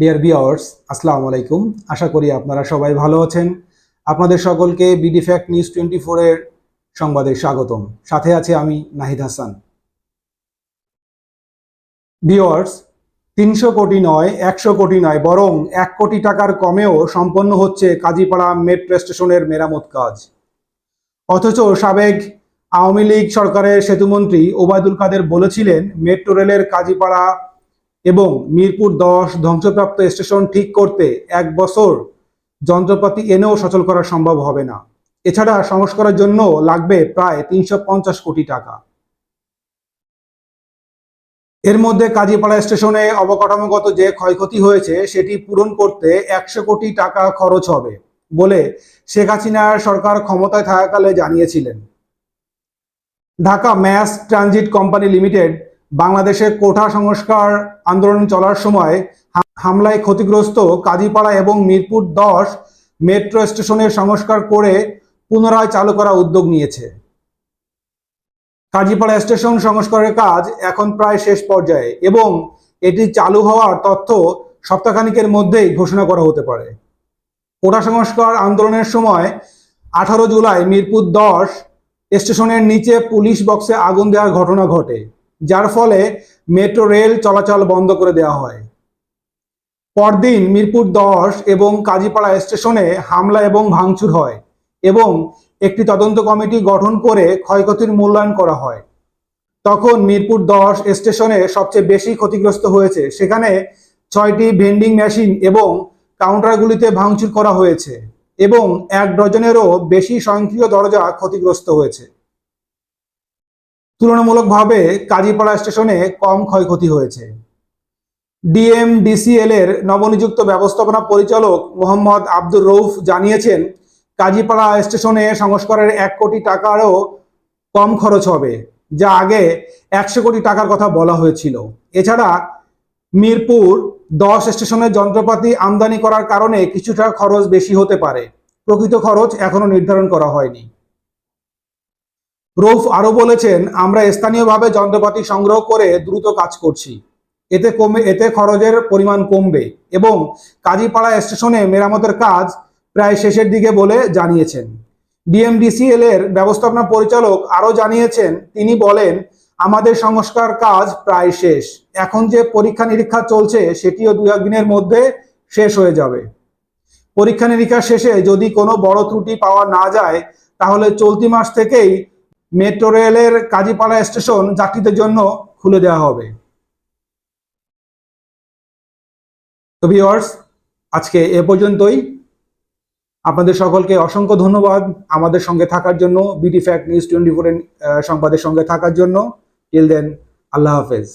Dear viewers, আসসালামু আলাইকুম। আশা করি আপনারা সবাই ভালো আছেন। আপনাদের সকলকে বিডি ফ্যাক্ট নিউজ 24 এর সংবাদে স্বাগতম। সাথে আছে আমি নাহিদ হাসান। ভিউয়ার্স, 300 কোটি নয়, 100 কোটি নয়, বরং 1 কোটি টাকার কমেও সম্পন্ন হচ্ছে কাজীপাড়া মেট্রো স্টেশনের মেরামত কাজ। অথচ সাবেক আওয়ামী লীগ সরকারের সেতুমন্ত্রী ওবায়দুল কাদের বলেছিলেন, মেট্রো রেলের কাজীপাড়া এবং মিরপুর 10 ধ্বংসপ্রাপ্ত স্টেশন ঠিক করতে 1 বছর যন্ত্রপাতি এনেও সচল করা সম্ভব হবে না। এছাড়া সংস্কারের জন্য লাগবে প্রায় 350 কোটি টাকা। এর মধ্যে কাজীপাড়া স্টেশনে অবকাঠামোগত যে ক্ষয়ক্ষতি হয়েছে সেটি পূরণ করতে 100 কোটি টাকা খরচ হবে বলে শেখ হাসিনার সরকার ক্ষমতায় থাকাকালে জানিয়েছিলেন। Dhaka mass transit company limited বাংলাদেশে কোঠা সংস্কার আন্দোলন চলার সময় হামলায় ক্ষতিগ্রস্ত কাজীপাড়া এবং মিরপুর 10 মেট্রো স্টেশনের সংস্কার করে পুনরায় চালু করার উদ্যোগ নিয়েছে। কাজীপাড়া স্টেশন সংস্কারের কাজ এখন প্রায় শেষ পর্যায়ে এবং এটি চালু হওয়ার তথ্য সপ্তাহখানেকের মধ্যেই ঘোষণা করা হতে পারে। কোঠা সংস্কার আন্দোলনের সময় 18 জুলাই মিরপুর 10 স্টেশনের নিচে পুলিশ বক্সে আগুন দেওয়ার ঘটনা ঘটে, যার ফলে মেট্রো রেল চলাচল বন্ধ করে দেওয়া হয়। পরদিন মিরপুর 10 এবং কাজীপাড়া স্টেশনে হামলা এবং ভাঙচুর হয় এবং একটি তদন্ত কমিটি গঠন করে ক্ষয়ক্ষতির মূল্যায়ন করা হয়। তখন মিরপুর 10 স্টেশনে সবচেয়ে বেশি ক্ষতিগ্রস্ত হয়েছে। সেখানে 6টি ভেন্ডিং মেশিন এবং কাউন্টারগুলিতে ভাঙচুর করা হয়েছে এবং 1 ডজনেরও বেশি স্বয়ংক্রিয় দরজা ক্ষতিগ্রস্ত হয়েছে। তুলনামূলকভাবে কাজীপাড়া স্টেশনে কম ক্ষয়ক্ষতি হয়েছে। ডিএমডিসিএল এর নবনিযুক্ত ব্যবস্থাপনা পরিচালক মোহাম্মদ আব্দুর রউফ জানিয়েছেন, কাজীপাড়া স্টেশনে সংস্কারের 1 কোটি টাকারও কম খরচ হবে, যা আগে 100 কোটি টাকার কথা বলা হয়েছিল। এছাড়া মিরপুর 10 স্টেশনের যন্ত্রপাতি আমদানি করার কারণে কিছুটা খরচ বেশি হতে পারে। প্রকৃত খরচ এখনো নির্ধারণ করা হয়নি। রউফ আরো বলেছেন, আমরা স্থানীয়ভাবে যন্ত্রপাতি সংগ্রহ করে দ্রুত কাজ করছি। এতে খরচের পরিমাণ কমবে এবং কাজীপাড়া স্টেশনে মেরামতের কাজ প্রায় শেষের দিকে বলে জানিয়েছেন। ডিএমডিসিএল এর ব্যবস্থাপনা পরিচালক আরো জানিয়েছেন, তিনি বলেন, আমাদের সংস্কার কাজ প্রায় শেষ। এখন যে পরীক্ষা নিরীক্ষা চলছে সেটিও 2-1 দিনের মধ্যে শেষ হয়ে যাবে। পরীক্ষা নিরীক্ষা শেষে যদি কোনো বড় ত্রুটি পাওয়া না যায় তাহলে চলতি মাস থেকেই মেট্রো রেলের কাজীপাড়া স্টেশন যাত্রীদের জন্য খুলে দেওয়া হবে। তো ভিউয়ার্স, আজকে এ পর্যন্তই। আপনাদের সকলকে অসংখ্য ধন্যবাদ আমাদের সঙ্গে থাকার জন্য, বিডি ফ্যাক্ট নিউজ 24 এর সংবাদের সঙ্গে থাকার জন্য। টিল দেন, আল্লাহ হাফেজ।